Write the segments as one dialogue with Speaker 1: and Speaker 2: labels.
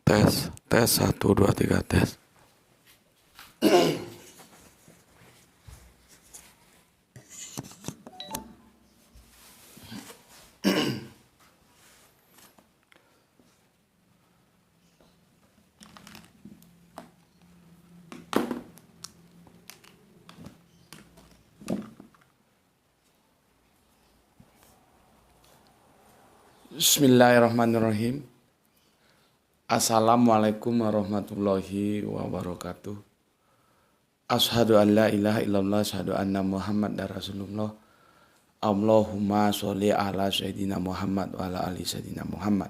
Speaker 1: Tes, tes, satu, dua, tiga, tes. Bismillahirrahmanirrahim. Assalamualaikum warahmatullahi wabarakatuh. Ashhadu an la ilaha illallah, ashhadu anna Muhammad dan Rasulullah. Allahumma sholli ala sayyidina Muhammad wa ala ali sayyidina Muhammad.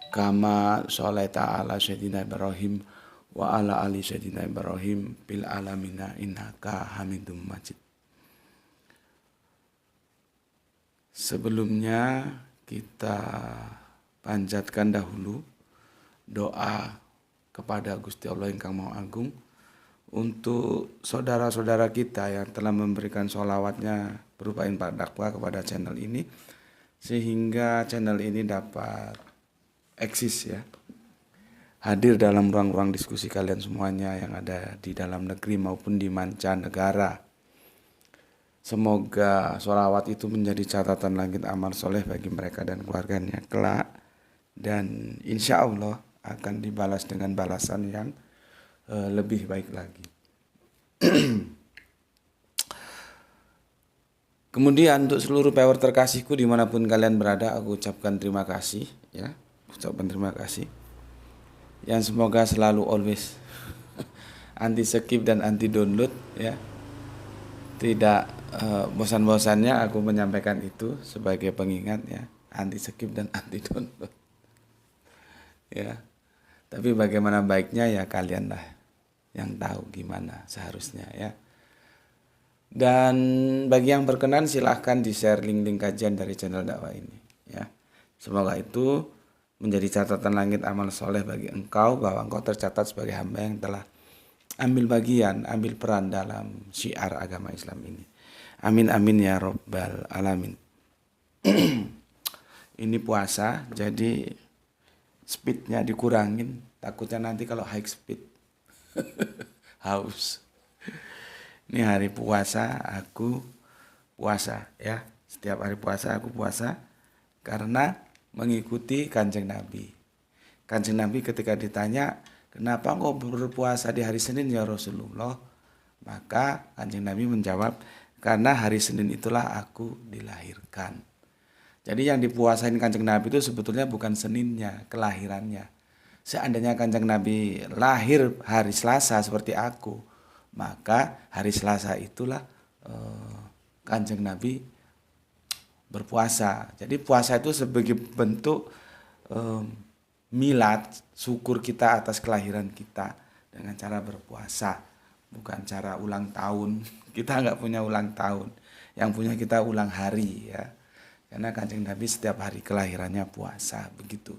Speaker 1: Kama sholaita ala sayyidina Ibrahim wa ala ali sayyidina Ibrahim bil alamina innaka Hamidum Majid. Sebelumnya kita panjatkan dahulu doa kepada Gusti Allah Ingkang Maha Agung untuk saudara-saudara kita yang telah memberikan sholawatnya berupa infak dakwah kepada channel ini, sehingga channel ini dapat eksis ya, hadir dalam ruang-ruang diskusi kalian semuanya yang ada di dalam negeri maupun di mancanegara. Semoga sholawat itu menjadi catatan langit amal soleh bagi mereka dan keluarganya kelak, dan insya Allah akan dibalas dengan balasan yang lebih baik lagi. Kemudian untuk seluruh viewer terkasihku dimanapun kalian berada, aku ucapkan terima kasih ya, yang semoga selalu always anti skip dan anti download ya. Tidak bosan-bosannya aku menyampaikan itu sebagai pengingat ya, anti skip dan anti download ya. Tapi bagaimana baiknya ya kalian lah yang tahu gimana seharusnya ya. Dan bagi yang berkenan silahkan di-share link-link kajian dari channel dakwah ini ya. Semoga itu menjadi catatan langit amal soleh bagi engkau, bahwa engkau tercatat sebagai hamba yang telah ambil bagian, ambil peran dalam syiar agama Islam ini. Amin amin ya robbal alamin. Ini puasa, jadi speednya dikurangin, takutnya nanti kalau high speed haus. Ini hari puasa, aku puasa ya. Setiap hari puasa aku puasa karena mengikuti Kanjeng Nabi. Kanjeng Nabi ketika ditanya, kenapa engkau berpuasa di hari Senin ya Rasulullah? Maka Kanjeng Nabi menjawab, karena hari Senin itulah aku dilahirkan. Jadi yang dipuasain Kanjeng Nabi itu sebetulnya bukan Seninnya, kelahirannya. Seandainya Kanjeng Nabi lahir hari Selasa seperti aku, maka hari Selasa itulah Kanjeng Nabi berpuasa. Jadi puasa itu sebagai bentuk milad, syukur kita atas kelahiran kita dengan cara berpuasa, bukan cara ulang tahun. Kita nggak punya ulang tahun, yang punya kita ulang hari ya. Karena Kanjeng Nabi setiap hari kelahirannya puasa begitu.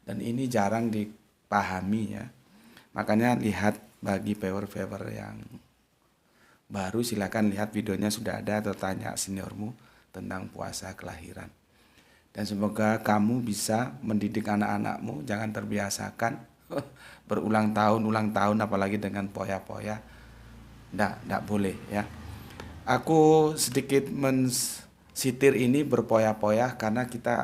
Speaker 1: Dan ini jarang dipahami ya. Makanya lihat, bagi viewer-viewer yang baru silakan lihat videonya sudah ada, atau tanya seniormu tentang puasa kelahiran. Dan semoga kamu bisa mendidik anak-anakmu, jangan terbiasakan berulang tahun apalagi dengan poya-poya. Nggak boleh ya. Aku sedikit mensitir ini berpoya-poya karena kita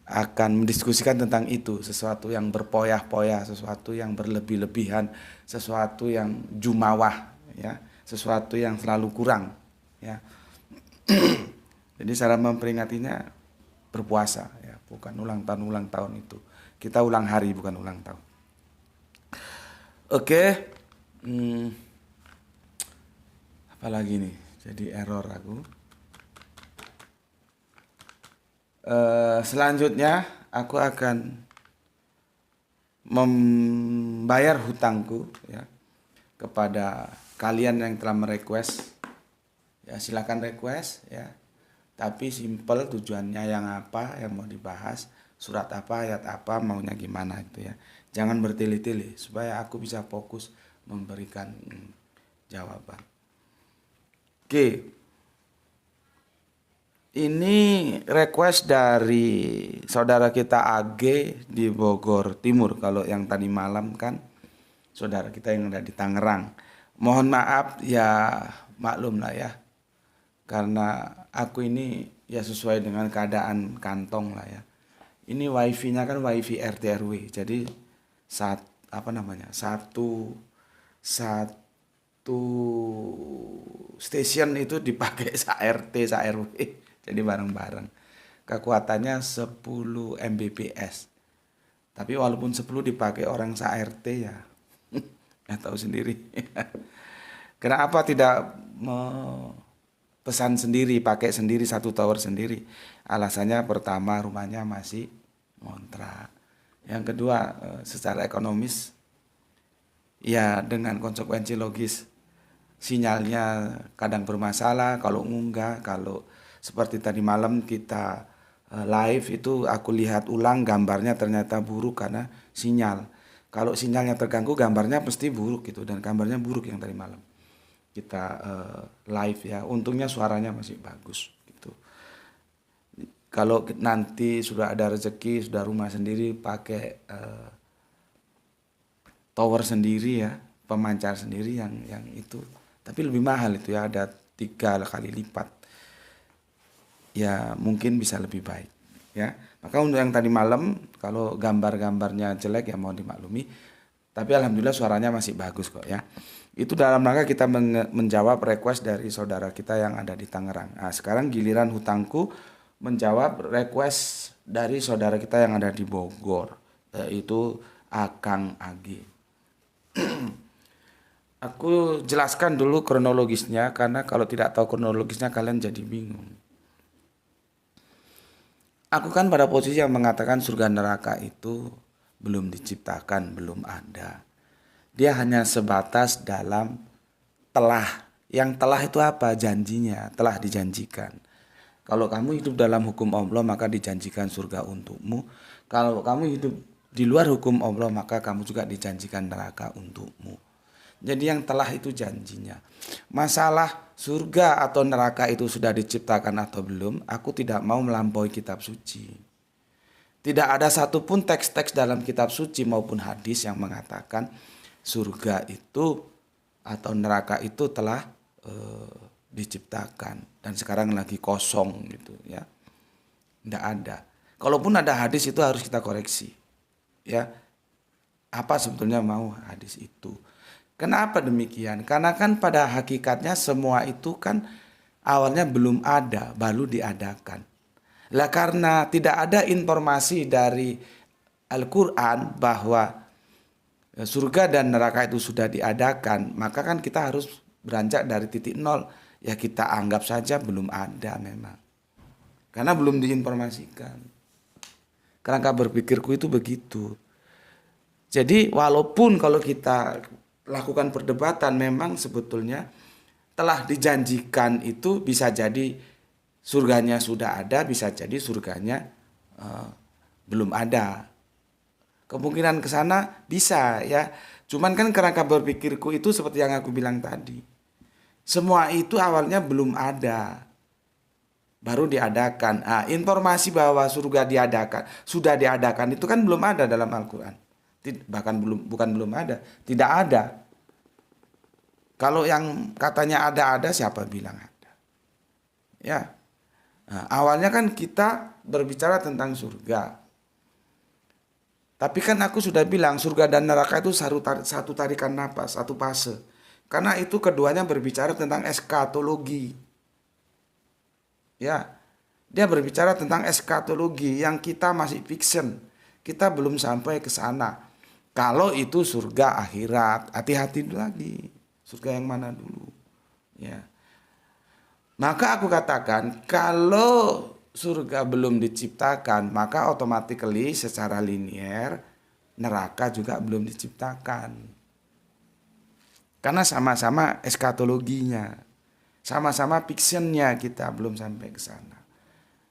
Speaker 1: akan mendiskusikan tentang itu, sesuatu yang berpoya-poya, sesuatu yang berlebih-lebihan, sesuatu yang jumawah ya, sesuatu yang selalu kurang ya. Jadi cara memperingatinya berpuasa ya, bukan ulang tahun itu. Kita ulang hari bukan ulang tahun. Oke. Apalagi nih, jadi error aku. Selanjutnya aku akan membayar hutangku ya kepada kalian yang telah merequest ya. Silakan request ya, tapi simple, tujuannya yang apa, yang mau dibahas, surat apa, ayat apa, maunya gimana gitu ya. Jangan bertele-tele supaya aku bisa fokus memberikan jawaban. Oke. Ini request dari saudara kita AG di Bogor Timur. Kalau yang tadi malam kan saudara kita yang ada di Tangerang. Mohon maaf ya, maklum lah ya. Karena aku ini ya sesuai dengan keadaan kantong lah ya. Ini wifi-nya kan wifi RT RW. Jadi saat apa namanya? Satu station itu dipakai sa RT sa RW. Jadi bareng-bareng. Kekuatannya 10 Mbps. Tapi walaupun 10 dipakai orang sa RT ya, ya tahu sendiri. Kenapa tidak pesan sendiri, pakai sendiri satu tower sendiri? Alasannya pertama rumahnya masih ngontrak. Yang kedua secara ekonomis ya dengan konsekuensi logis sinyalnya kadang bermasalah kalau ngunggah, kalau seperti tadi malam kita live itu aku lihat ulang gambarnya ternyata buruk karena sinyal. Kalau sinyalnya terganggu gambarnya pasti buruk gitu, dan gambarnya buruk yang tadi malam kita live ya. Untungnya suaranya masih bagus gitu. Kalau nanti sudah ada rezeki, sudah rumah sendiri, pakai tower sendiri ya, pemancar sendiri yang itu. Tapi lebih mahal itu ya, ada 3 kali lipat. Ya mungkin bisa lebih baik ya. Maka untuk yang tadi malam kalau gambar-gambarnya jelek ya mohon dimaklumi. Tapi alhamdulillah suaranya masih bagus kok ya. Itu dalam rangka kita menjawab request dari saudara kita yang ada di Tangerang. Nah, sekarang giliran hutangku menjawab request dari saudara kita yang ada di Bogor, yaitu Akang Agi. Aku jelaskan dulu kronologisnya karena kalau tidak tahu kronologisnya kalian jadi bingung. Aku kan pada posisi yang mengatakan surga neraka itu belum diciptakan, belum ada. Dia hanya sebatas dalam telah. Yang telah itu apa? Janjinya, telah dijanjikan. Kalau kamu hidup dalam hukum Allah maka dijanjikan surga untukmu. Kalau kamu hidup di luar hukum Allah maka kamu juga dijanjikan neraka untukmu. Jadi yang telah itu janjinya. Masalah surga atau neraka itu sudah diciptakan atau belum, aku tidak mau melampaui kitab suci. Tidak ada satupun teks-teks dalam kitab suci maupun hadis yang mengatakan surga itu atau neraka itu telah diciptakan dan sekarang lagi kosong gitu ya. Tidak ada. Kalaupun ada hadis itu harus kita koreksi. Ya. Apa sebetulnya mau hadis itu? Kenapa demikian? Karena kan pada hakikatnya semua itu kan awalnya belum ada, baru diadakan. Lah karena tidak ada informasi dari Al-Quran bahwa surga dan neraka itu sudah diadakan, maka kan kita harus beranjak dari titik nol. Ya kita anggap saja belum ada memang. Karena belum diinformasikan. Kerangka berpikirku itu begitu. Jadi walaupun kalau kita lakukan perdebatan memang sebetulnya telah dijanjikan itu bisa jadi surganya sudah ada, bisa jadi surganya belum ada. Kemungkinan ke sana bisa ya. Cuman kan kerangka berpikirku itu seperti yang aku bilang tadi. Semua itu awalnya belum ada. Baru diadakan. Nah, informasi bahwa surga diadakan, sudah diadakan itu kan belum ada dalam Al-Quran. Bahkan bukan belum ada, tidak ada. Kalau yang katanya ada siapa bilang ada? Ya. Nah, awalnya kan kita berbicara tentang surga. Tapi kan aku sudah bilang surga dan neraka itu satu tarikan napas, satu fase. Karena itu keduanya berbicara tentang eskatologi. Ya. Dia berbicara tentang eskatologi yang kita masih fiction. Kita belum sampai ke sana. Kalau itu surga akhirat, hati-hati lagi. Surga yang mana dulu? Ya. Maka aku katakan kalau surga belum diciptakan, maka automatically secara linier neraka juga belum diciptakan. Karena sama-sama eskatologinya. Sama-sama fictionnya kita belum sampai ke sana.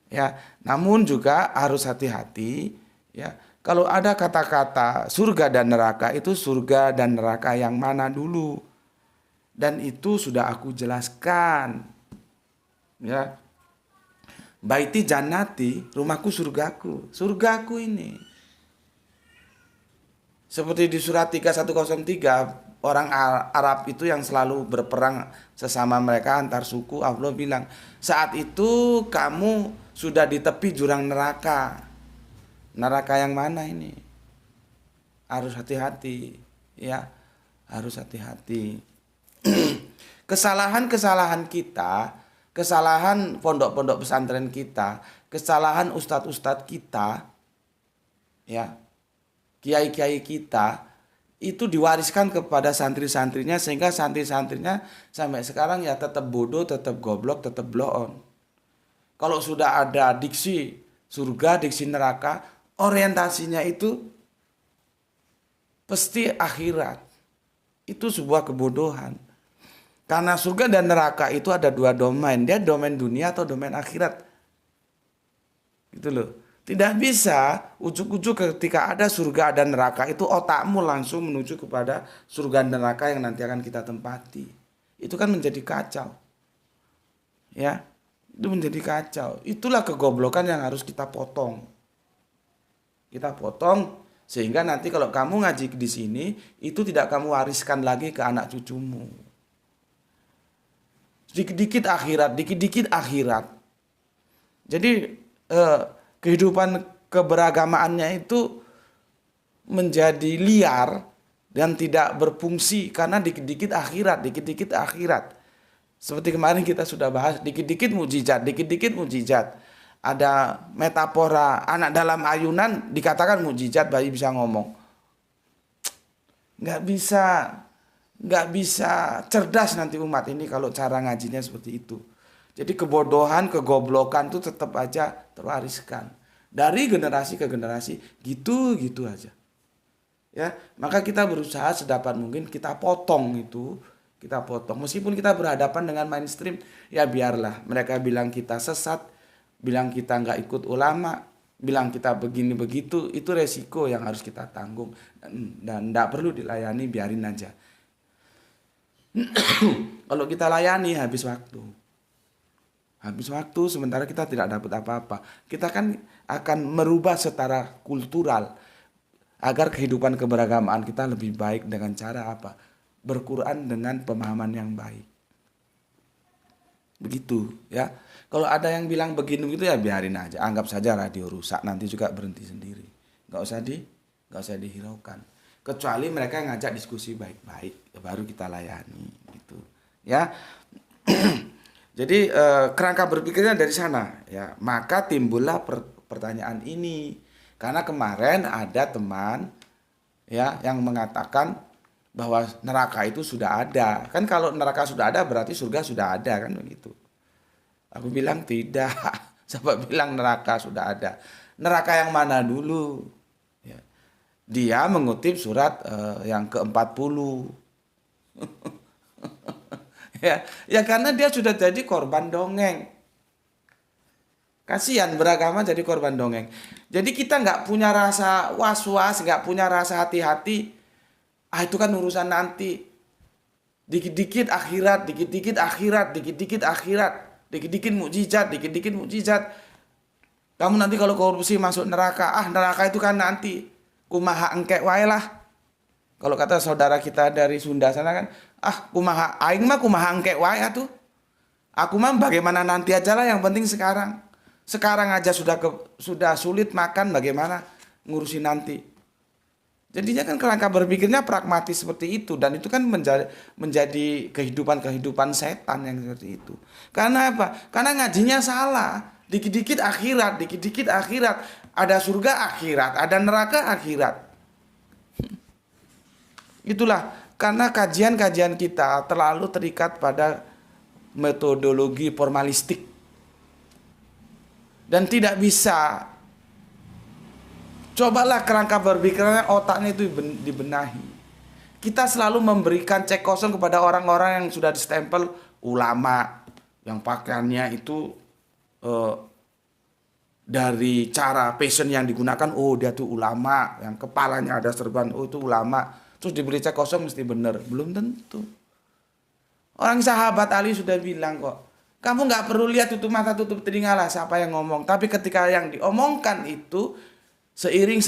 Speaker 1: Ya, namun juga harus hati-hati ya. Kalau ada kata-kata surga dan neraka, itu surga dan neraka yang mana dulu? Dan itu sudah aku jelaskan. Ya. Baiti jannati, rumahku surgaku. Surgaku ini. Seperti di surat 3103, orang Arab itu yang selalu berperang sesama mereka antar suku, Allah bilang, saat itu kamu sudah di tepi jurang neraka. Neraka yang mana ini? Harus hati-hati, ya. Harus hati-hati. Kesalahan-kesalahan kita, kesalahan pondok-pondok pesantren kita, kesalahan ustadz-ustadz kita, ya, kiai-kiai kita, itu diwariskan kepada santri-santrinya, sehingga santri-santrinya sampai sekarang ya tetap bodoh, tetap goblok, tetap blow on. Kalau sudah ada diksi surga, diksi neraka, orientasinya itu pasti akhirat. Itu sebuah kebodohan. Karena surga dan neraka itu ada dua domain. Dia domain dunia atau domain akhirat. Gitu loh. Tidak bisa ujuk-ujuk ketika ada surga dan neraka itu otakmu langsung menuju kepada surga dan neraka yang nanti akan kita tempati. Itu kan menjadi kacau. Ya, itu menjadi kacau. Itulah kegoblokan yang harus kita potong. Kita potong sehingga nanti kalau kamu ngaji di sini itu tidak kamu wariskan lagi ke anak cucumu. Dikit-dikit akhirat, dikit-dikit akhirat. Jadi kehidupan keberagamaannya itu menjadi liar dan tidak berfungsi karena dikit-dikit akhirat, dikit-dikit akhirat. Seperti kemarin kita sudah bahas, dikit-dikit mukjizat, dikit-dikit mukjizat. Ada metafora anak dalam ayunan dikatakan mukjizat, bayi bisa ngomong. Nggak bisa cerdas nanti umat ini kalau cara ngajinya seperti itu. Jadi kebodohan, kegoblokan itu tetap aja terwariskan dari generasi ke generasi, gitu aja. Ya, maka kita berusaha sedapat mungkin kita potong itu, kita potong. Meskipun kita berhadapan dengan mainstream, ya biarlah. Mereka bilang kita sesat, bilang kita nggak ikut ulama, bilang kita begini begitu, itu resiko yang harus kita tanggung dan nggak perlu dilayani, biarin aja. Kalau kita layani habis waktu. Habis waktu sementara kita tidak dapat apa-apa. Kita kan akan merubah secara kultural agar kehidupan keberagamaan kita lebih baik dengan cara apa? Berquran dengan pemahaman yang baik. Begitu ya. Kalau ada yang bilang begini gitu ya biarin aja. Anggap saja radio rusak, nanti juga berhenti sendiri. Nggak usah dihiraukan. Kecuali mereka ngajak diskusi baik-baik, baru kita layani gitu. Ya. Jadi kerangka berpikirnya dari sana ya. Maka timbullah pertanyaan ini. Karena kemarin ada teman ya yang mengatakan bahwa neraka itu sudah ada. Kan kalau neraka sudah ada berarti surga sudah ada kan begitu. Aku bilang tidak. Siapa bilang neraka sudah ada? Neraka yang mana dulu? Ya. Dia mengutip surat yang ke-40. Ya karena dia sudah jadi korban dongeng. Kasihan beragama jadi korban dongeng. Jadi kita nggak punya rasa was-was, nggak punya rasa hati-hati. Itu kan urusan nanti. Dikit-dikit akhirat, dikit-dikit akhirat, dikit-dikit akhirat, dikit-dikit mukjizat, dikit-dikit mukjizat. Kamu nanti kalau korupsi masuk neraka, neraka itu kan nanti. Kumaha engke wae lah. Kalau kata saudara kita dari Sunda sana kan, kumaha aing mah kumaha engke wae atuh. Aku mah bagaimana nanti aja lah, yang penting sekarang. Sekarang aja sudah sulit makan, bagaimana ngurusin nanti. Jadinya kan kerangka berpikirnya pragmatis seperti itu, dan itu kan menjadi kehidupan setan yang seperti itu. Karena apa? Karena ngajinya salah. Dikit-dikit akhirat, dikit-dikit akhirat. Ada surga akhirat, ada neraka akhirat. Itulah karena kajian-kajian kita terlalu terikat pada metodologi formalistik dan tidak bisa. Cobalah kerangka berpikirnya, otaknya itu dibenahi. Kita selalu memberikan cek kosong kepada orang-orang yang sudah distempel ulama, yang pakaiannya itu dari cara fashion yang digunakan, dia tuh ulama, yang kepalanya ada serban, itu ulama. Terus diberi cek kosong mesti benar. Belum tentu. Orang sahabat Ali sudah bilang kok, Kamu nggak perlu lihat, tutup mata tutup telinga lah siapa yang ngomong. Tapi ketika yang diomongkan itu seiring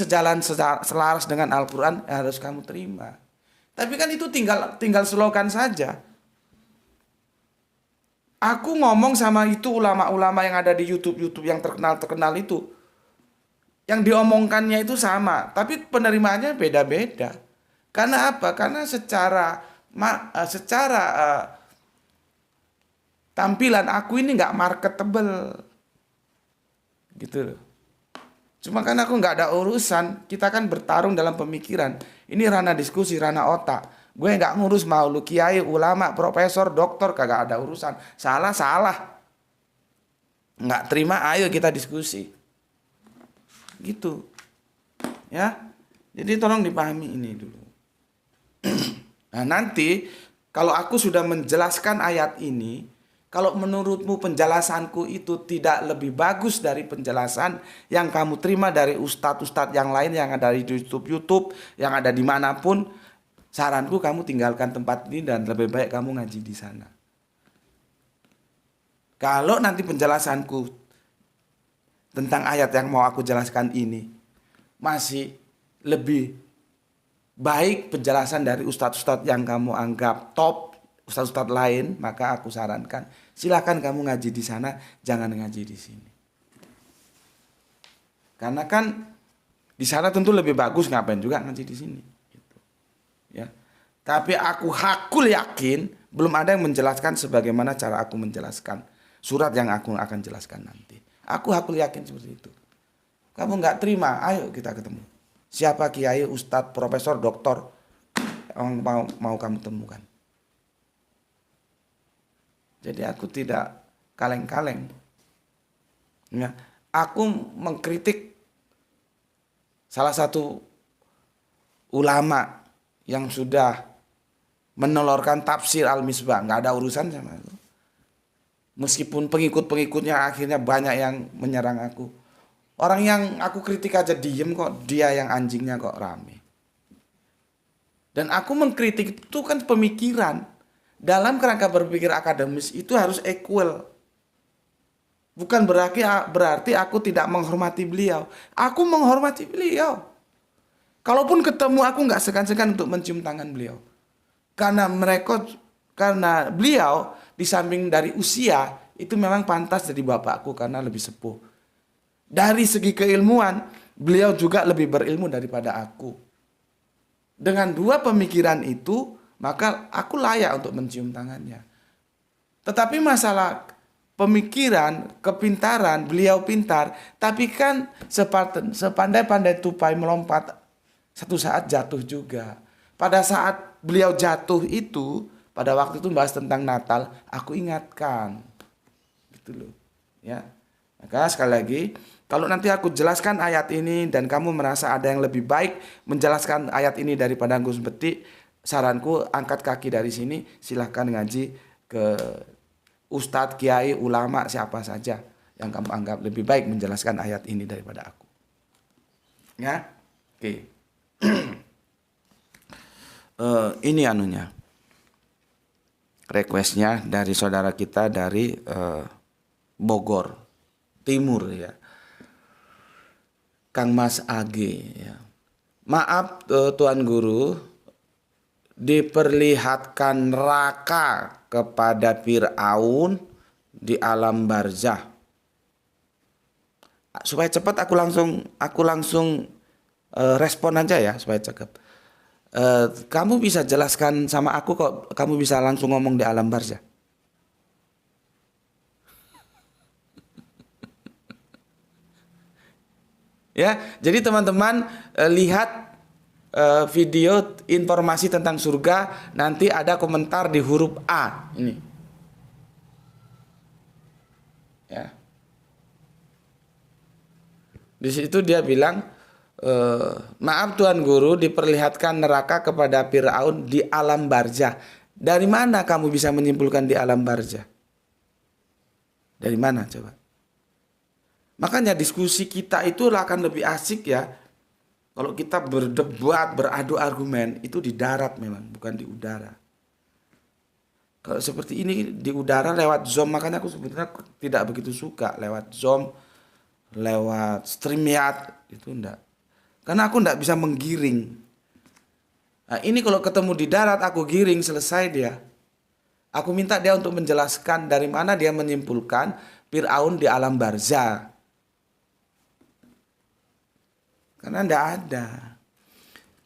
Speaker 1: selaras dengan Al-Quran, harus kamu terima. Tapi kan itu tinggal slogan saja. Aku ngomong sama itu ulama-ulama yang ada di YouTube yang terkenal itu. Yang diomongkannya itu sama, tapi penerimaannya beda-beda. Karena apa? Karena secara tampilan aku ini nggak marketable, gitu loh. Cuma kan aku nggak ada urusan. Kita kan bertarung dalam pemikiran. Ini ranah diskusi, ranah otak. Gue nggak ngurus mau lu kiai, ulama, profesor, doktor, kagak ada urusan. Salah. Nggak terima, ayo kita diskusi. Gitu. Ya. Jadi tolong dipahami ini dulu. Nah, nanti kalau aku sudah menjelaskan ayat ini, kalau menurutmu penjelasanku itu tidak lebih bagus dari penjelasan yang kamu terima dari ustadz-ustadz yang lain yang ada di YouTube, yang ada dimanapun, saranku kamu tinggalkan tempat ini dan lebih baik kamu ngaji di sana. Kalau nanti penjelasanku tentang ayat yang mau aku jelaskan ini masih lebih baik penjelasan dari ustadz-ustadz yang kamu anggap top, ustadz-ustadz lain, maka aku sarankan silakan kamu ngaji di sana, jangan ngaji di sini. Karena kan di sana tentu lebih bagus, ngapain juga ngaji di sini. Gitu. Ya. Tapi aku yakin belum ada yang menjelaskan sebagaimana cara aku menjelaskan surat yang aku akan jelaskan nanti. Aku yakin seperti itu. Kamu nggak terima, ayo kita ketemu. Siapa kiai, ustadz, profesor, doktor yang mau kamu temukan. Jadi aku tidak kaleng-kaleng. Ya, aku mengkritik salah satu ulama yang sudah menolorkan tafsir Al-Misbah. Nggak ada urusan sama aku. Meskipun pengikut-pengikutnya akhirnya banyak yang menyerang aku. Orang yang aku kritik aja diem kok, dia yang anjingnya kok rame. Dan aku mengkritik itu kan pemikiran. Dalam kerangka berpikir akademis itu harus equal. Bukan berarti aku tidak menghormati beliau. Aku menghormati beliau. Kalaupun ketemu aku nggak segan-segan untuk mencium tangan beliau. Karena beliau di samping dari usia itu memang pantas jadi bapakku karena lebih sepuh. Dari segi keilmuan beliau juga lebih berilmu daripada aku. Dengan dua pemikiran itu maka aku layak untuk mencium tangannya. Tetapi masalah pemikiran, kepintaran, beliau pintar. Tapi kan sepandai-pandai tupai melompat, satu saat jatuh juga. Pada saat beliau jatuh itu, pada waktu itu bahas tentang Natal, aku ingatkan. Gitu loh. Ya. Maka sekali lagi, kalau nanti aku jelaskan ayat ini dan kamu merasa ada yang lebih baik menjelaskan ayat ini daripada Gus Beti, saranku angkat kaki dari sini, silahkan ngaji ke ustadz, kiai, ulama, siapa saja yang kamu anggap lebih baik menjelaskan ayat ini daripada aku. Ya, oke. Ini anunya, requestnya dari saudara kita dari Bogor Timur ya, Kang Mas AG ya. Maaf Tuan Guru, diperlihatkan neraka kepada Fir'aun di alam barzah. Supaya cepat aku langsung respon aja ya supaya cepat. Kamu bisa jelaskan sama aku kok, kamu bisa langsung ngomong di alam barzah. Ya, jadi teman-teman lihat video informasi tentang surga, nanti ada komentar di huruf A ini. Ya. Di situ dia bilang, maaf Tuan Guru, diperlihatkan neraka kepada Fir'aun di alam barzah. Dari mana kamu bisa menyimpulkan di alam barzah? Dari mana coba? Makanya diskusi kita itu akan lebih asik ya. Kalau kita berdebat, beradu argumen, itu di darat memang, bukan di udara. Kalau seperti ini di udara lewat Zoom, makanya aku sebenarnya tidak begitu suka lewat Zoom, lewat StreamYard itu enggak. Karena aku enggak bisa menggiring. Nah, ini kalau ketemu di darat aku giring selesai dia. Aku minta dia untuk menjelaskan dari mana dia menyimpulkan Fir'aun di alam barzah. Karena enggak ada.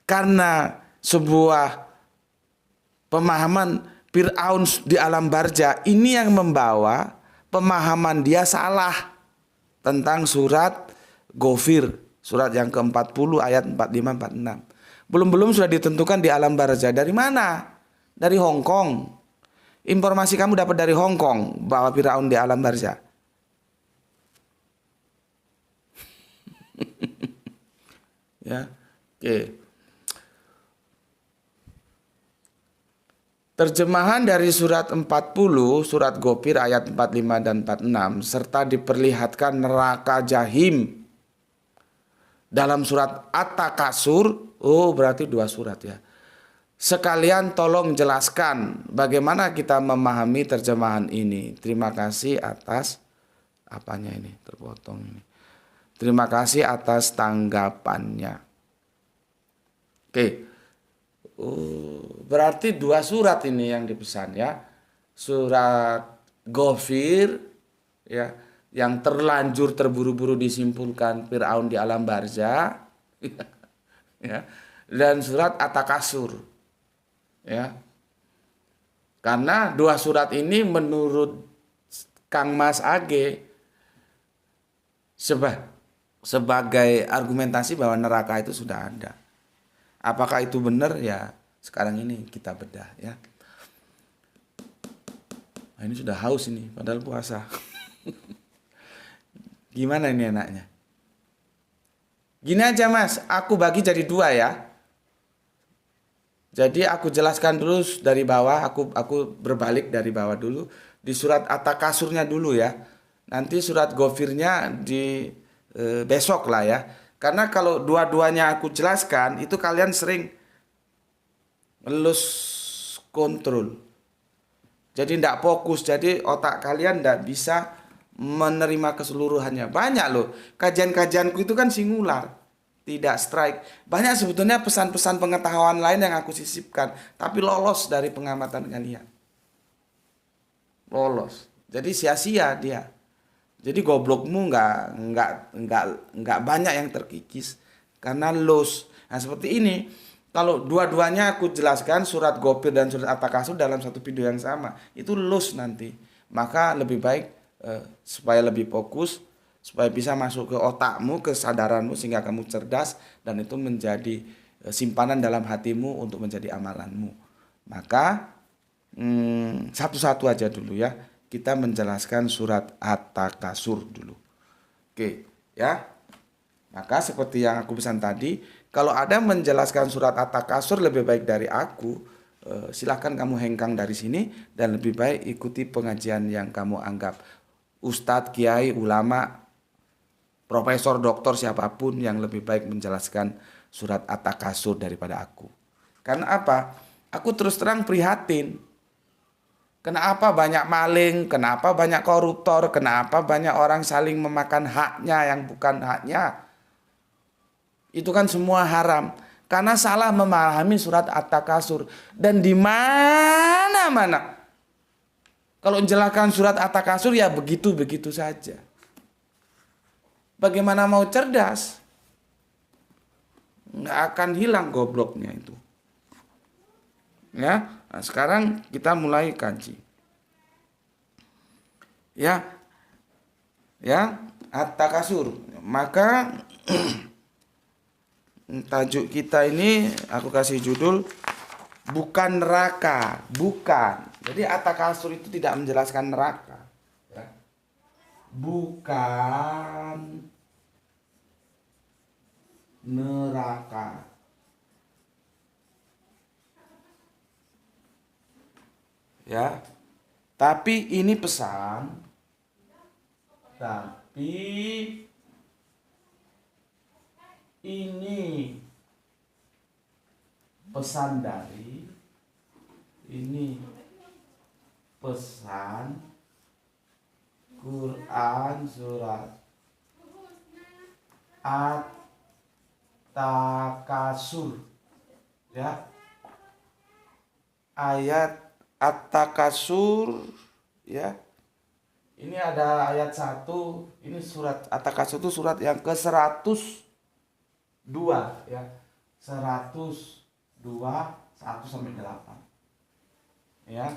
Speaker 1: Karena sebuah pemahaman Fir'aun di alam barzah ini yang membawa pemahaman dia salah tentang surat Ghafir, surat yang ke-40 ayat 45-46. Belum sudah ditentukan di alam barzah. Dari mana? Dari Hong Kong. Informasi kamu dapat dari Hong Kong bahwa Fir'aun di alam barzah. Ya. Oke. Terjemahan dari surat 40, surat Ghafir ayat 45 dan 46, serta diperlihatkan neraka jahim dalam surat At-Takasur. Oh, berarti 2 surat ya. Sekalian tolong jelaskan bagaimana kita memahami terjemahan ini. Terima kasih atas apanya ini, terpotong ini. Terima kasih atas tanggapannya. Oke. Berarti 2 surat ini yang dipesan ya. Surat Ghafir ya, yang terlanjur terburu-buru disimpulkan Fir'aun di alam barzah ya, dan surat At-Takasur ya. Karena 2 surat ini menurut Kang Mas Age sebagai argumentasi bahwa neraka itu sudah ada. Apakah itu benar ya? Sekarang ini kita bedah ya. Nah, ini sudah haus ini, padahal puasa. Gimana ini enaknya? Gini aja Mas, aku bagi jadi 2 ya. Jadi aku jelaskan dulu dari bawah, aku berbalik dari bawah dulu. Di surat At-Takasurnya dulu ya. Nanti surat Ghafirnya di besok lah ya. Karena kalau dua-duanya aku jelaskan, itu kalian sering lose control. Jadi tidak fokus, jadi otak kalian tidak bisa menerima keseluruhannya. Banyak loh, kajian-kajianku itu kan singular, tidak strike. Banyak sebetulnya pesan-pesan pengetahuan lain yang aku sisipkan, tapi lolos dari pengamatan kalian. Lolos. Jadi sia-sia dia. Jadi goblokmu nggak banyak yang terkikis karena los. Nah seperti ini, kalau dua-duanya aku jelaskan surat Ghafir dan surat At-Takasur dalam satu video yang sama, itu los nanti. Maka lebih baik supaya lebih fokus, supaya bisa masuk ke otakmu, kesadaranmu sehingga kamu cerdas dan itu menjadi simpanan dalam hatimu untuk menjadi amalanmu. Maka satu-satu aja dulu ya. Kita menjelaskan surat At-Takasur dulu. Oke, ya. Maka seperti yang aku pesan tadi, kalau ada menjelaskan surat At-Takasur lebih baik dari aku, silahkan kamu hengkang dari sini dan lebih baik ikuti pengajian yang kamu anggap ustadz, kiai, ulama, profesor, doktor, siapapun yang lebih baik menjelaskan surat At-Takasur daripada aku. Karena apa? Aku terus terang prihatin. Kenapa banyak maling, kenapa banyak koruptor, kenapa banyak orang saling memakan haknya yang bukan haknya. Itu kan semua haram. Karena salah memahami surat At-Takasur. Dan di mana-mana. Kalau menjelaskan surat At-Takasur ya begitu-begitu saja. Bagaimana mau cerdas? Nggak akan hilang gobloknya itu. Ya, nah sekarang kita mulai kaji. Ya, At-Takasur. Maka tajuk kita ini aku kasih judul bukan neraka, bukan. Jadi At-Takasur itu tidak menjelaskan neraka. Ya. Bukan neraka. Ya. Tapi ini pesan. Tapi ini pesan dari ini pesan Quran surat At-Takasur, ya. Ayat At-Takasur, ya. Ini ada ayat 1, ini surat At-Takasur itu surat yang ke-102, ya. 102 1 sampai 8. Ya.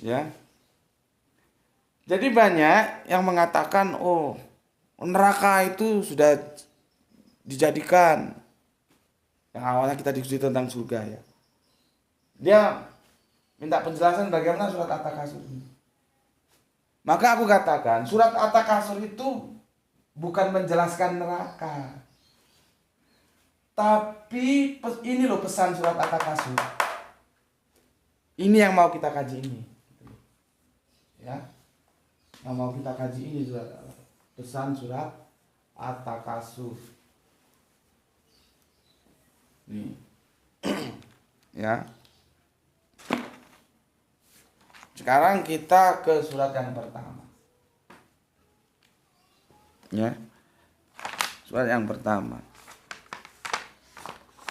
Speaker 1: Ya. Jadi banyak yang mengatakan, oh, neraka itu sudah dijadikan. Yang awalnya kita diskusi tentang surga, ya. Dia minta penjelasan bagaimana surat At-Takasur ini. Maka aku katakan, surat At-Takasur itu bukan menjelaskan neraka. Tapi ini loh pesan surat At-Takasur. Ini yang mau kita kaji ini. Ya. Yang mau kita kaji ini surat pesan surat At-Takasur. Nih. Ya. Sekarang kita ke surat yang pertama. Ya. Surat yang pertama.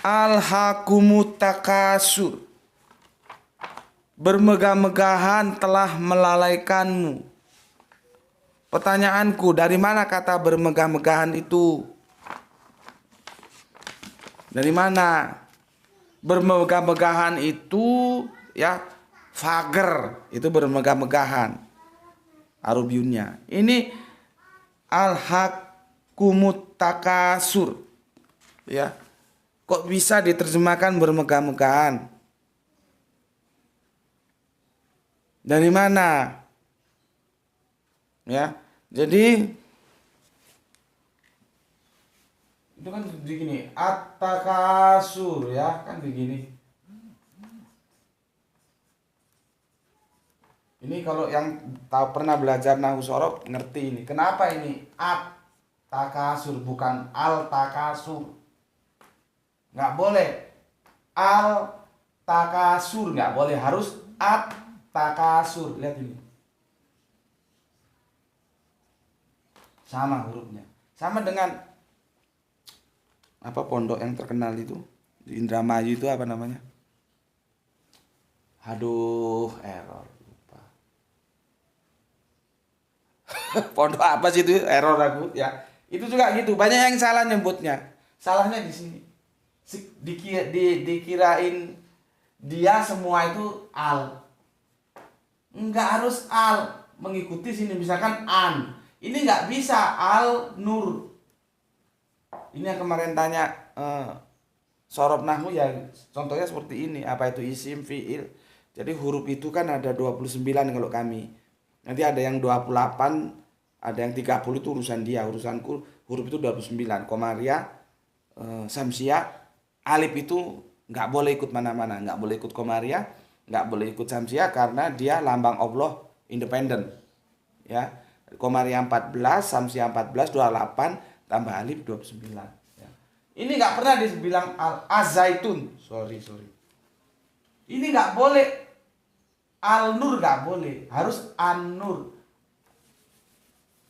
Speaker 1: Alhaakumut takasur. Bermegah-megahan telah melalaikanmu. Pertanyaanku, dari mana kata bermegah-megahan itu? Dari mana? Bermegah-megahan itu, ya, fager, itu bermegah-megahan. Arubiunnya. Ini alhaakumut takasur. Ya. Kok bisa diterjemahkan bermegah-megahan? Dari mana? Ya. Jadi itu kan begini, At-Takasur, ya, kan begini. Ini kalau yang tahu pernah belajar nahwu sorof ngerti ini. Kenapa ini At-Takasur bukan Al-Takasur? Nggak boleh Al-Takasur, nggak boleh, harus At-Takasur. Lihat ini. Sama hurufnya. Sama dengan apa pondok yang terkenal itu di Indramayu itu apa namanya? Aduh, error, lupa. Pondok apa sih itu? Error aku, ya. Itu juga gitu. Banyak yang salah nyebutnya. Salahnya di sini. Dikirain dia semua itu al. Enggak harus al, mengikuti sini misalkan an. Ini nggak bisa al-nur. Ini yang kemarin tanya sorof nahwu, ya contohnya seperti ini. Apa itu isim, fi'il. Jadi huruf itu kan ada 29 kalau kami. Nanti ada yang 28, ada yang 30 itu urusan dia. Urusanku huruf itu 29. Komaria, samsia, alif itu nggak boleh ikut mana-mana. Nggak boleh ikut komaria, nggak boleh ikut samsia karena dia lambang Allah independen. Ya. Komaria 14, Samsia 14, 28, tambah alif 29. Ya. Ini nggak pernah dibilang al-azaitun. Sorry. Ini nggak boleh. Al-nur nggak boleh. Harus an-nur.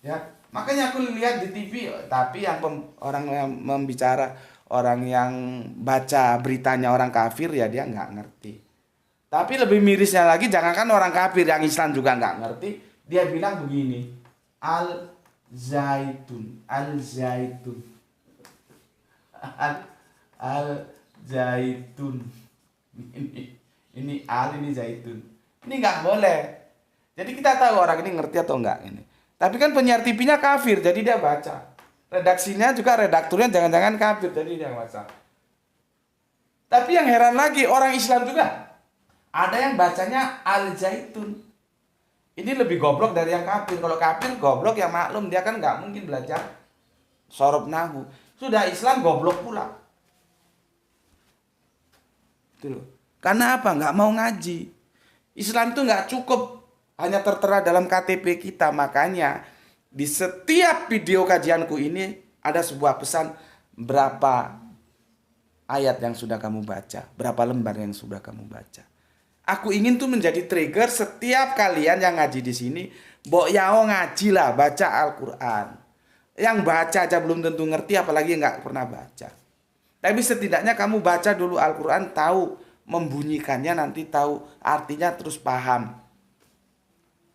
Speaker 1: Ya. Makanya aku lihat di TV, tapi yang orang yang membicara, orang yang baca beritanya orang kafir, ya dia nggak ngerti. Tapi lebih mirisnya lagi, jangankan orang kafir, yang Islam juga nggak ngerti. Dia bilang begini. Al-zaitun. Ini al, ini zaitun. Ini nggak boleh. Jadi kita tahu orang ini ngerti atau enggak ini. Tapi kan penyiar TV-nya kafir, jadi dia baca. Redaksinya juga, redakturnya jangan-jangan kafir, jadi dia baca. Tapi yang heran lagi, orang Islam juga ada yang bacanya al-zaitun. Ini lebih goblok dari yang kafir. Kalau kafir goblok ya maklum, dia kan nggak mungkin belajar sorof nahwu. Sudah Islam goblok pula. Itu loh. Karena apa? Nggak mau ngaji. Islam itu nggak cukup hanya tertera dalam KTP kita. Makanya di setiap video kajianku ini ada sebuah pesan, berapa ayat yang sudah kamu baca, berapa lembar yang sudah kamu baca. Aku ingin tuh menjadi trigger setiap kalian yang ngaji di sini. Mbok yao ngaji lah, baca Al-Quran. Yang baca aja belum tentu ngerti, apalagi nggak pernah baca. Tapi setidaknya kamu baca dulu Al-Quran, tahu membunyikannya, nanti tahu artinya, terus paham.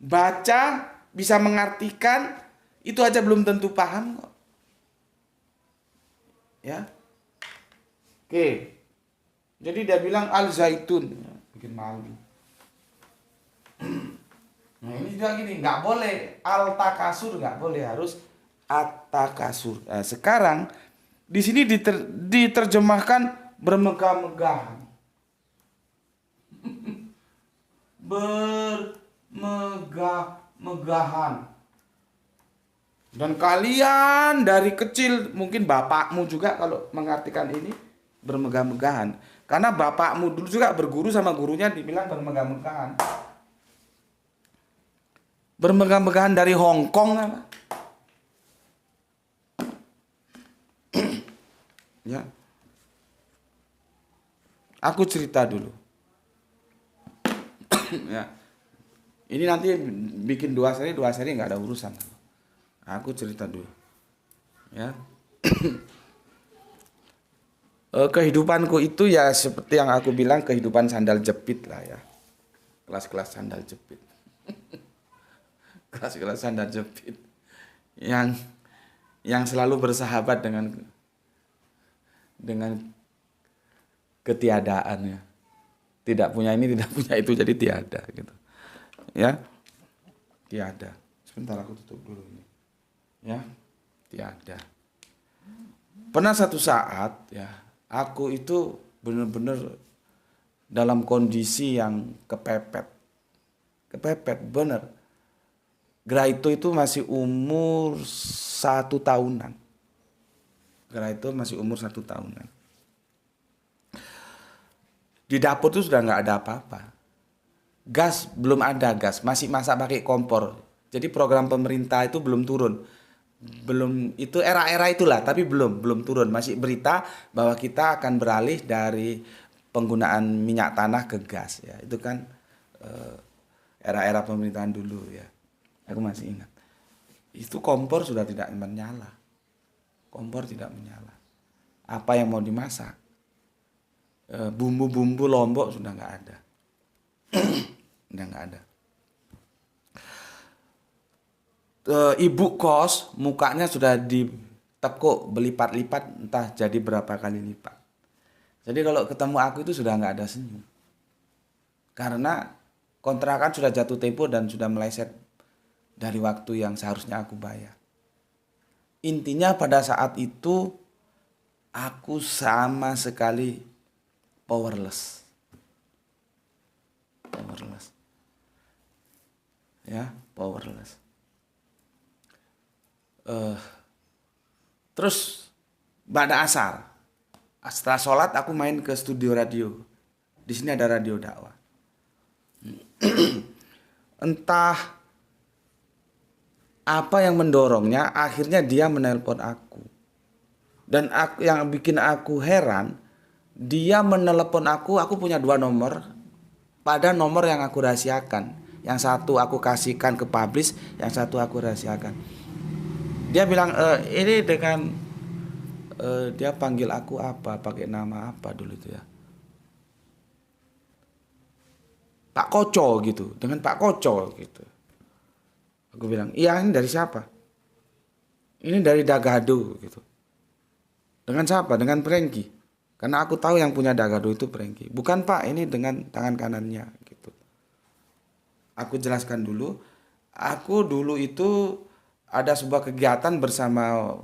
Speaker 1: Baca, bisa mengartikan, itu aja belum tentu paham kok. Ya. Oke. Jadi dia bilang Al-Zaitun. Bikin malu. Nah ini juga gini, nggak boleh Al-Takasur, nggak boleh, harus At-Takasur. Nah, sekarang di sini diterjemahkan bermegah-megahan. Bermegah-megahan. Dan kalian dari kecil, mungkin bapakmu juga kalau mengartikan ini bermegah-megahan. Karena bapakmu dulu juga berguru sama gurunya dibilang bermegah-megahan. Bermegah-megahan dari Hong Kong apa? Ya. Aku cerita dulu. Ya. Ini nanti bikin dua seri nggak ada urusan. Aku cerita dulu. Ya. Kehidupanku itu ya seperti yang aku bilang, kehidupan sandal jepit lah ya. Kelas-kelas sandal jepit. Kelas-kelas sandal jepit. Yang selalu bersahabat dengan ketiadaan ya. Tidak punya ini, tidak punya itu, jadi tiada gitu. Ya. Tiada. Sebentar aku tutup dulu ini. Ya. Tiada. Pernah satu saat ya, aku itu benar-benar dalam kondisi yang kepepet. Kepepet bener. Graito itu masih umur 1 tahunan. Graito masih umur 1 tahunan. Di dapur itu sudah nggak ada apa-apa. Gas belum ada gas, masih masak pakai kompor. Jadi program pemerintah itu belum turun. Belum, itu era-era itulah, tapi belum turun. Masih berita bahwa kita akan beralih dari penggunaan minyak tanah ke gas ya. Itu kan era-era pemerintahan dulu ya. Aku masih ingat. Itu kompor sudah tidak menyala. Kompor tidak menyala. Apa yang mau dimasak? Bumbu-bumbu Lombok sudah nggak ada. Udah nggak ada. Ibu kos mukanya sudah ditekuk berlipat-lipat, entah jadi berapa kali lipat. Jadi kalau ketemu aku itu sudah nggak ada senyum. Karena kontrakan sudah jatuh tempo dan sudah meleset dari waktu yang seharusnya aku bayar. Intinya pada saat itu aku sama sekali powerless. Powerless. Ya, powerless. Terus pada asar, setelah sholat aku main ke studio radio. Di sini ada radio dakwah. Entah apa yang mendorongnya, akhirnya dia menelpon aku. Dan yang bikin aku heran, dia menelepon aku punya 2 nomor. Pada nomor yang aku rahasiakan. Yang satu aku kasihkan ke publish, yang satu aku rahasiakan. Dia bilang, ini dengan, dia panggil aku apa, pakai nama apa dulu itu ya. Pak Koco gitu, dengan Pak Koco gitu. Aku bilang, iya ini dari siapa? Ini dari Dagado gitu. Dengan siapa? Dengan Prengki. Karena aku tahu yang punya Dagado itu Prengki. Bukan Pak, ini dengan tangan kanannya gitu. Aku jelaskan dulu. Aku dulu itu ada sebuah kegiatan bersama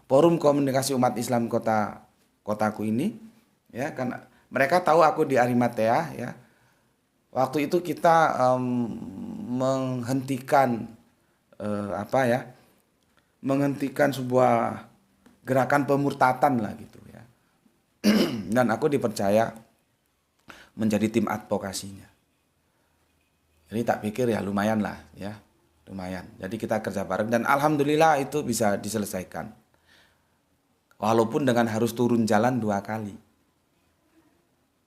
Speaker 1: Forum Komunikasi Umat Islam kotaku ini. Ya, karena mereka tahu aku di Arimatea ya. Waktu itu kita menghentikan menghentikan sebuah gerakan pemurtatan lah gitu ya. Dan aku dipercaya menjadi tim advokasinya. Jadi tak pikir ya lumayan lah ya, lumayan. Jadi kita kerja bareng dan alhamdulillah itu bisa diselesaikan. Walaupun dengan harus turun jalan 2 kali.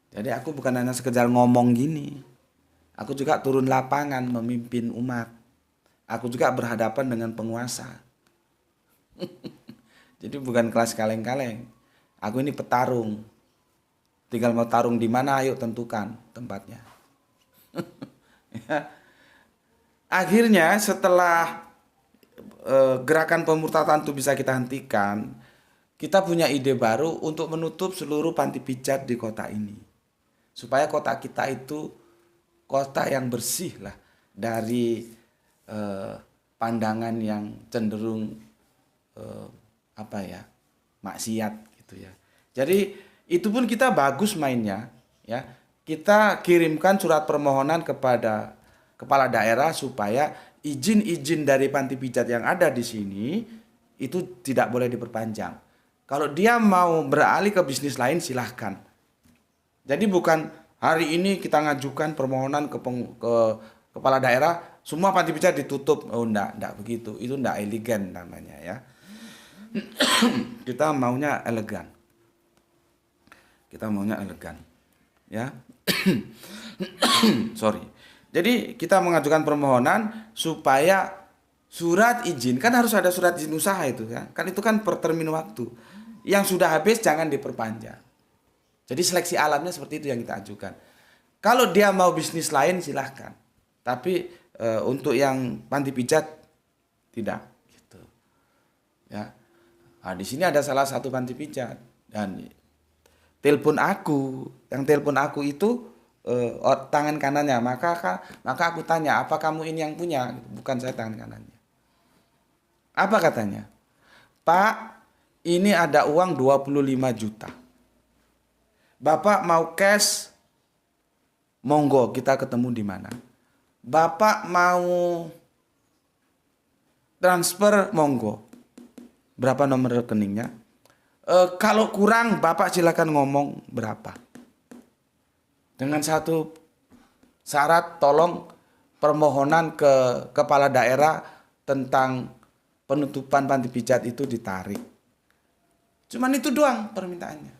Speaker 1: Jadi aku bukan hanya sekedar ngomong gini. Aku juga turun lapangan memimpin umat. Aku juga berhadapan dengan penguasa. Jadi bukan kelas kaleng-kaleng. Aku ini petarung. Tinggal mau tarung di mana, ayo tentukan tempatnya. Ya. Akhirnya setelah gerakan pemurtadan itu bisa kita hentikan, kita punya ide baru untuk menutup seluruh panti pijat di kota ini. Supaya kota kita itu kota yang bersih lah dari pandangan yang cenderung maksiat gitu ya. Jadi itu pun kita bagus mainnya ya. Kita kirimkan surat permohonan kepada kepala daerah supaya izin-izin dari panti pijat yang ada di sini itu tidak boleh diperpanjang. Kalau dia mau beralih ke bisnis lain silahkan. Jadi bukan hari ini kita ngajukan permohonan ke kepala daerah, semua panti pijat ditutup. Oh enggak begitu. Itu enggak elegan namanya ya. Kita maunya elegan. Ya. Sorry. Jadi kita mengajukan permohonan supaya surat izin, kan harus ada surat izin usaha itu ya. Kan itu kan per termin waktu. Yang sudah habis jangan diperpanjang. Jadi seleksi alamnya seperti itu yang kita ajukan. Kalau dia mau bisnis lain silahkan. Tapi untuk yang panti pijat tidak gitu. Ya. Nah, di sini ada salah satu panti pijat dan yang telepon aku itu tangan kanannya, maka aku tanya, apa kamu ini yang punya? Bukan saya tangan kanannya. Apa katanya? Pak, ini ada uang 25 juta. Bapak mau cash? Monggo, kita ketemu di mana? Bapak mau transfer? Monggo. Berapa nomor rekeningnya? Kalau kurang, Bapak silakan ngomong berapa. Dengan satu syarat, tolong permohonan ke kepala daerah tentang penutupan panti pijat itu ditarik. Cuman itu doang permintaannya.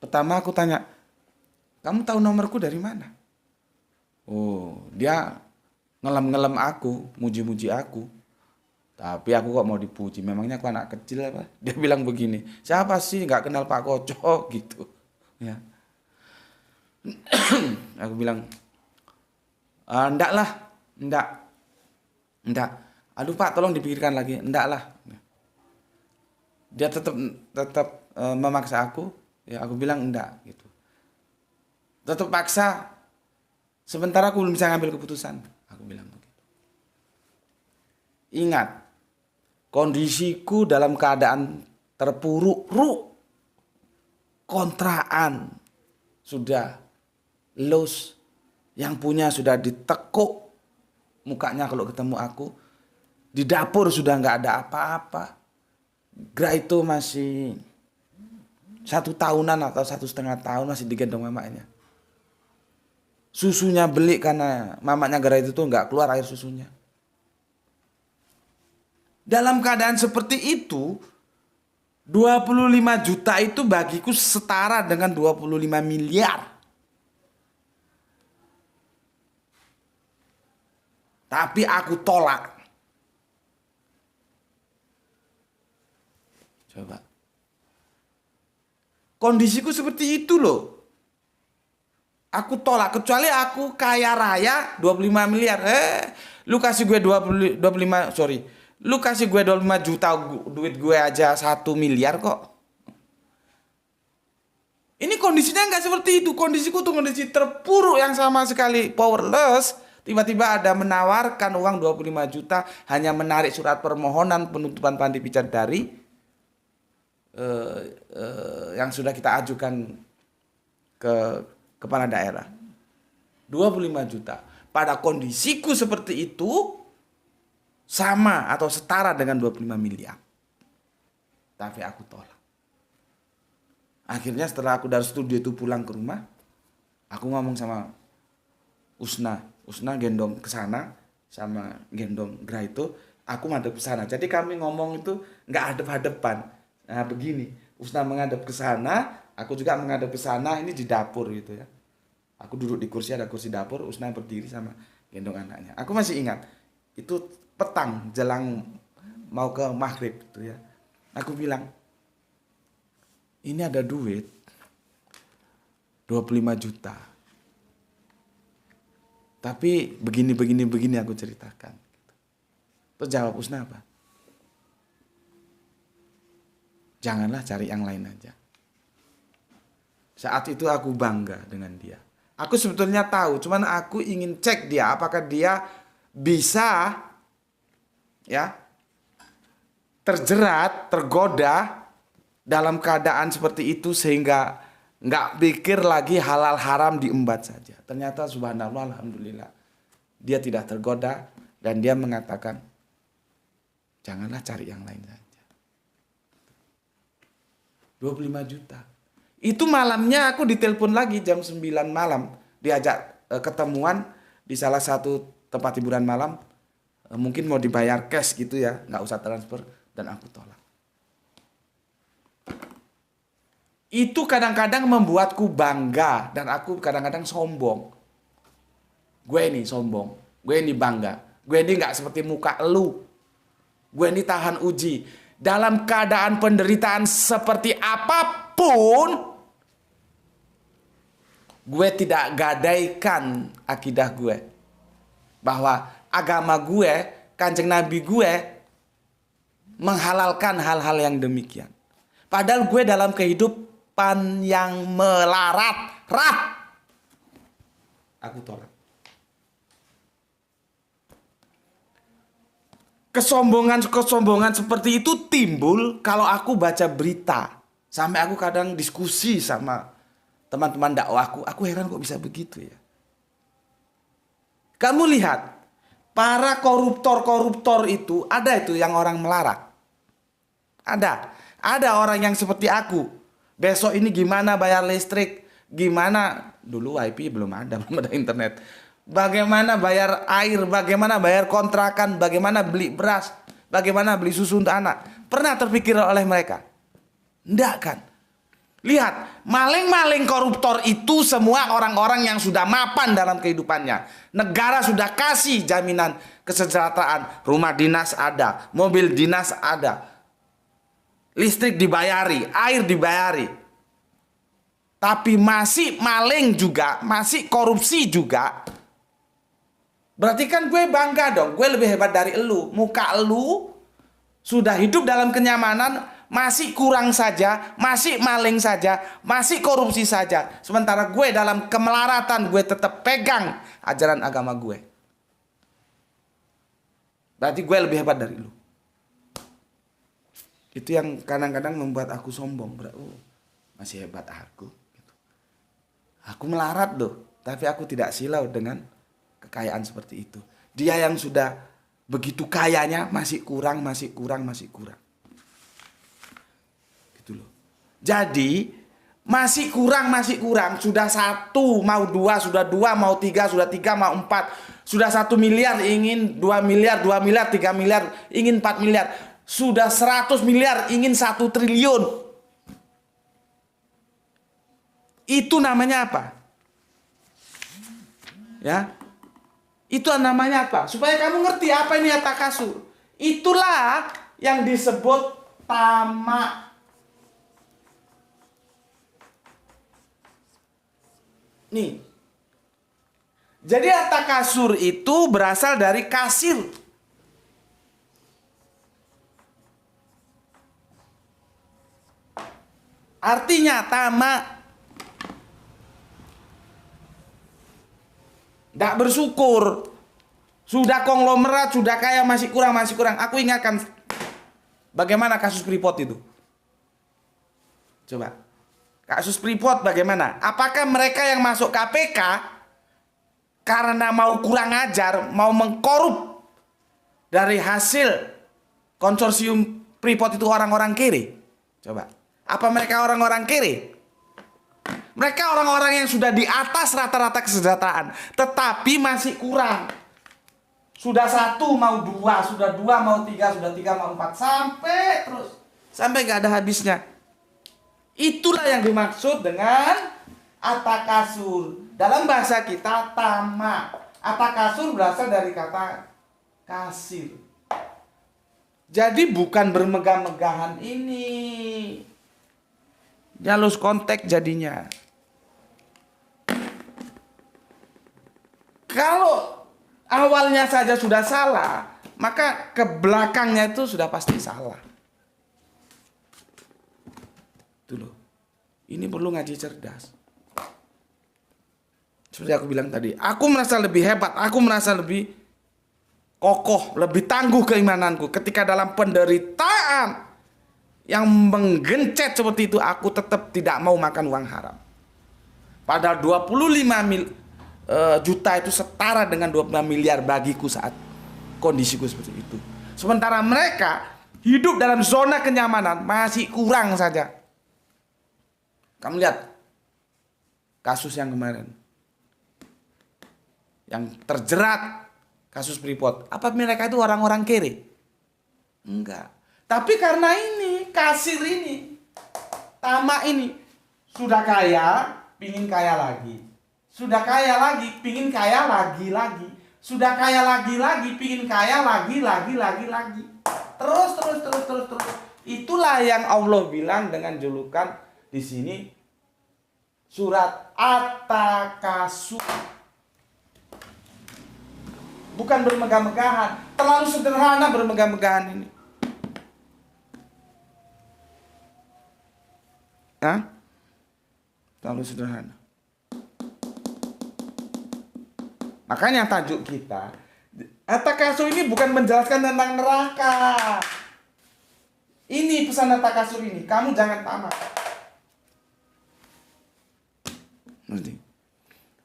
Speaker 1: Pertama aku tanya, kamu tahu nomorku dari mana? Oh, dia ngelem-ngelem aku, muji-muji aku. Tapi aku kok mau dipuji, memangnya aku anak kecil apa? Dia bilang begini, siapa sih nggak kenal Pak Koco gitu. Ya. Aku bilang, enggak lah, enggak. Aduh Pak, tolong dipikirkan lagi, enggak lah. Dia tetap memaksa aku, ya aku bilang enggak gitu. Tetap paksa, sementara aku belum bisa ngambil keputusan, aku bilang begitu. Ingat, kondisiku dalam keadaan terpuruk, kontraan, sudah los, yang punya sudah ditekuk mukanya kalau ketemu aku, di dapur sudah nggak ada apa-apa. Gra itu masih 1 tahunan atau 1,5 tahun masih digendong mamanya. Susunya beli karena mamanya Gra itu tuh nggak keluar air susunya. Dalam keadaan seperti itu, 25 juta itu bagiku setara dengan 25 miliar. Tapi aku tolak. Coba. Kondisiku seperti itu loh. Aku tolak, kecuali aku kaya raya 25 miliar. Lu kasih gue 25, sorry. Lu kasih gue 25 juta, duit gue aja 1 miliar kok. Ini kondisinya nggak seperti itu. Kondisiku tuh kondisi terpuruk yang sama sekali powerless. Tiba-tiba ada menawarkan uang 25 juta hanya menarik surat permohonan penutupan panti pijat dari yang sudah kita ajukan ke kepala daerah. 25 juta. Pada kondisiku seperti itu sama atau setara dengan 25 miliar. Tapi aku tolak. Akhirnya setelah aku dari studio itu pulang ke rumah, aku ngomong sama Usna gendong ke sana sama gendong Gra itu, aku madep ke sana. Jadi kami ngomong itu nggak hadap-hadapan. Nah begini, Usna menghadap ke sana, aku juga menghadap ke sana, ini di dapur gitu ya. Aku duduk di kursi, ada kursi dapur, Usna berdiri sama gendong anaknya. Aku masih ingat, itu petang jelang mau ke maghrib gitu ya. Aku bilang, ini ada duit 25 juta. Tapi begini aku ceritakan. Terus jawab Usna apa? Janganlah cari yang lain aja. Saat itu aku bangga dengan dia. Aku sebetulnya tahu, cuman aku ingin cek dia apakah dia bisa ya terjerat, tergoda dalam keadaan seperti itu sehingga nggak pikir lagi halal haram diembat saja. Ternyata subhanallah, alhamdulillah dia tidak tergoda dan dia mengatakan janganlah cari yang lain saja. 25 juta. Itu malamnya aku ditelepon lagi jam 9 malam. Diajak ketemuan di salah satu tempat hiburan malam. Mungkin mau dibayar cash gitu ya. Nggak usah transfer. Dan aku tolak. Itu kadang-kadang membuatku bangga. Dan aku kadang-kadang sombong. Gue ini sombong. Gue ini bangga. Gue ini nggak seperti muka elu. Gue ini tahan uji. Dalam keadaan penderitaan seperti apapun, gue tidak gadaikan akidah gue. Bahwa agama gue, Kanjeng Nabi gue, menghalalkan hal-hal yang demikian. Padahal gue dalam kehidupan yang melarat, aku tolak. Kesombongan seperti itu timbul kalau aku baca berita. Sampai aku kadang diskusi sama teman-teman dakwahku. Aku heran kok bisa begitu ya. Kamu lihat, para koruptor itu, ada itu yang orang melarat. Ada orang yang seperti aku. Besok ini gimana bayar listrik, gimana, dulu WiFi belum ada internet. Bagaimana bayar air, bagaimana bayar kontrakan, bagaimana beli beras, bagaimana beli susu untuk anak. Pernah terpikir oleh mereka? Enggak kan? Lihat, maling-maling koruptor itu semua orang-orang yang sudah mapan dalam kehidupannya. Negara sudah kasih jaminan kesejahteraan. Rumah dinas ada, mobil dinas ada. Listrik dibayari, air dibayari. Tapi masih maling juga, masih korupsi juga. Berarti kan gue bangga dong, gue lebih hebat dari elu. Muka elu sudah hidup dalam kenyamanan, masih kurang saja, masih maling saja, masih korupsi saja. Sementara gue dalam kemelaratan, gue tetap pegang ajaran agama gue. Berarti gue lebih hebat dari elu. Itu yang kadang-kadang membuat aku sombong. Masih hebat aku. Aku melarat loh, tapi aku tidak silau dengan kekayaan seperti itu. Dia yang sudah begitu kayanya masih kurang. Gitu loh. Jadi masih kurang. Sudah 1 mau 2, sudah 2 mau 3, sudah 3 mau 4. Sudah 1 miliar ingin 2 miliar, 2 miliar, 3 miliar ingin 4 miliar. Sudah 100 miliar ingin 1 triliun. Itu namanya apa? Ya. Itu namanya apa? Supaya kamu ngerti apa ini takasur. Itulah yang disebut tamak. Nih. Jadi takasur itu berasal dari kasir. Artinya tamak. Tidak bersyukur. Sudah konglomerat, sudah kaya, masih kurang. Aku ingatkan bagaimana kasus Freeport itu. Coba. Kasus Freeport bagaimana? Apakah mereka yang masuk KPK karena mau kurang ajar, mau mengkorup dari hasil konsorsium Freeport itu orang-orang kiri? Coba. Apa mereka orang-orang kiri? Mereka orang-orang yang sudah di atas rata-rata kesejahteraan, tetapi masih kurang. Sudah 1 mau 2, sudah 2 mau 3, sudah 3 mau 4, sampai terus. Sampai gak ada habisnya. Itulah yang dimaksud dengan atakasur. Dalam bahasa kita tamak. Atakasur berasal dari kata kasir. Jadi bukan bermegah-megahan ini. Ya lose konteks jadinya. Kalau awalnya saja sudah salah, maka ke belakangnya itu sudah pasti salah. Itu loh. Ini perlu ngaji cerdas. Seperti aku bilang tadi, aku merasa lebih hebat, aku merasa lebih kokoh, lebih tangguh keimananku ketika dalam penderitaan yang menggencet seperti itu, aku tetap tidak mau makan uang haram. Padahal 25 juta itu setara dengan 25 miliar bagiku saat kondisiku seperti itu. Sementara mereka hidup dalam zona kenyamanan masih kurang saja. Kamu lihat kasus yang kemarin, yang terjerat kasus Freeport. Apa mereka itu orang-orang kere? Enggak. Tapi karena ini, kasir ini, tamak ini, sudah kaya, pingin kaya lagi. Sudah kaya lagi, pingin kaya lagi. Sudah kaya lagi, pingin kaya lagi. Terus. Itulah yang Allah bilang dengan julukan di sini surat At-Takasur. Bukan bermegah-megahan. Terlalu sederhana bermegah-megahan ini. Hah? Terlalu sederhana. Makanya tajuk kita, At-Takasur ini bukan menjelaskan tentang neraka. Ini pesan At-Takasur ini, kamu jangan tamak.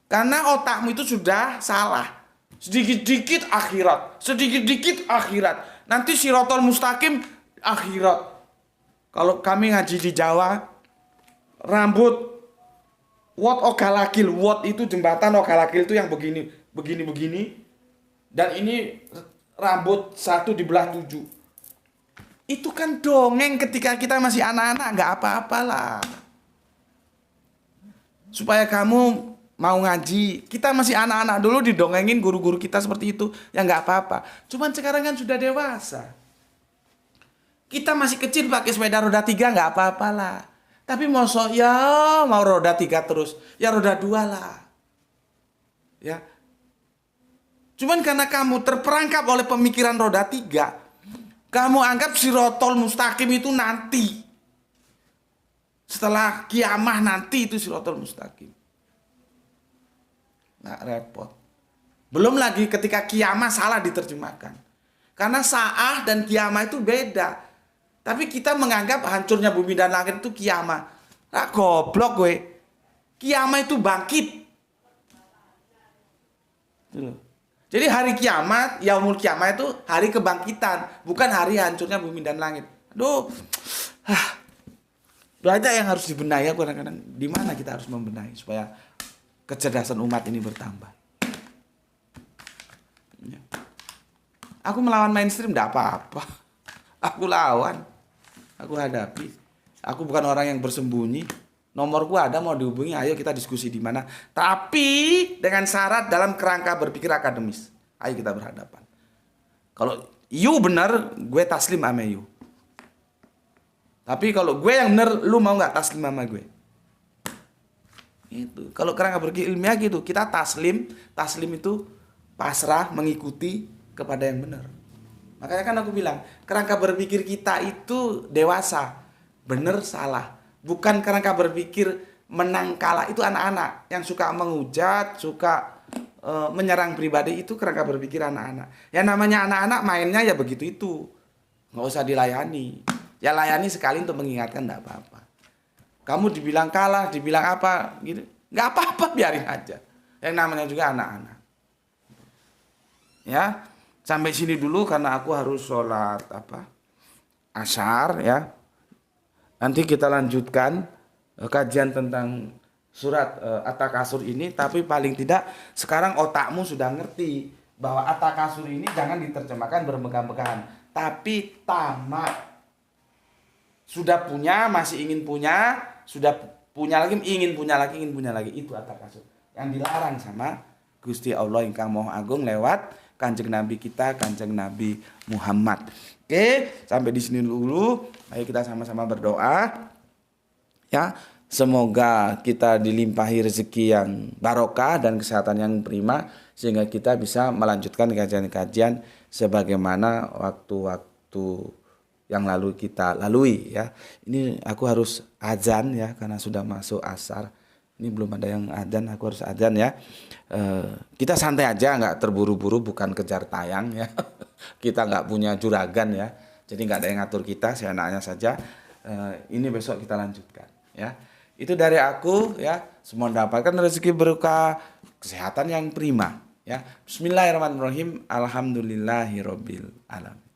Speaker 1: Karena otakmu itu sudah salah. Sedikit-dikit akhirat. Nanti Shirathul Mustaqim akhirat. Kalau kami ngaji di Jawa, rambut wot ogalakil. Wot itu jembatan, ogalakil itu yang begini. Dan ini rambut satu dibelah 7. Itu kan dongeng ketika kita masih anak-anak, nggak apa-apalah. Supaya kamu mau ngaji, kita masih anak-anak dulu didongengin guru-guru kita seperti itu, ya nggak apa-apa. Cuman sekarang kan sudah dewasa. Kita masih kecil pakai sepeda roda 3 nggak apa-apalah. Tapi mau roda 3 terus, ya roda 2 lah. Ya. Cuman karena kamu terperangkap oleh pemikiran roda 3, kamu anggap Shirathul Mustaqim itu nanti. Setelah kiamah nanti itu Shirathul Mustaqim. Nggak repot. Belum lagi ketika kiamah salah diterjemahkan. Karena sa'ah dan kiamah itu beda. Tapi kita menganggap hancurnya bumi dan langit itu kiamah. Nah, goblok gue. Kiamah itu bangkit. Jadi hari kiamat, yaumul kiamah itu hari kebangkitan, bukan hari hancurnya bumi dan langit. Aduh. Banyak yang harus dibenahi kadang-kadang. Di mana kita harus membenahi supaya kecerdasan umat ini bertambah. Ya. Aku melawan mainstream tidak apa-apa. Aku lawan. Aku hadapi. Aku bukan orang yang bersembunyi. Nomorku ada, mau dihubungi, ayo kita diskusi di mana. Tapi dengan syarat dalam kerangka berpikir akademis. Ayo kita berhadapan. Kalau you benar, gue taslim sama you. Tapi kalau gue yang benar, lu mau nggak taslim sama gue? Itu. Kalau kerangka berpikir ilmiah gitu, kita taslim itu pasrah mengikuti kepada yang benar. Makanya kan aku bilang, kerangka berpikir kita itu dewasa, benar salah. Bukan kerangka berpikir menang kalah, itu anak-anak yang suka menghujat, suka menyerang pribadi, itu kerangka berpikir anak-anak. Ya namanya anak-anak mainnya ya begitu itu, nggak usah dilayani. Ya layani sekali untuk mengingatkan, nggak apa-apa. Kamu dibilang kalah, dibilang apa gitu, nggak apa-apa, biarin aja. Yang namanya juga anak-anak. Ya, sampai sini dulu karena aku harus sholat Ashar ya. Nanti kita lanjutkan kajian tentang surat At-Takasur ini, tapi paling tidak sekarang otakmu sudah ngerti bahwa At-Takasur ini jangan diterjemahkan bermegah-megahan, tapi tamak. Sudah punya, masih ingin punya, sudah punya lagi, ingin punya lagi. Itu harta kasut. Yang dilarang sama Gusti Allah ingkang Maha Agung lewat Kanjeng Nabi kita, Kanjeng Nabi Muhammad. Oke, sampai di sini dulu. Mari kita sama-sama berdoa. Ya, semoga kita dilimpahi rezeki yang barokah dan kesehatan yang prima sehingga kita bisa melanjutkan kajian-kajian sebagaimana waktu-waktu yang lalu kita lalui ya. Ini aku harus azan ya karena sudah masuk asar. Ini belum ada yang azan, aku harus azan ya. Kita santai aja, nggak terburu-buru, bukan kejar tayang ya. Kita nggak punya juragan ya. Jadi nggak ada yang ngatur kita, seenaknya saja. Ini besok kita lanjutkan ya. Itu dari aku ya. Semua mendapatkan rezeki berkah, kesehatan yang prima ya. Bismillahirrahmanirrahim. Alhamdulillahirabbil alamin.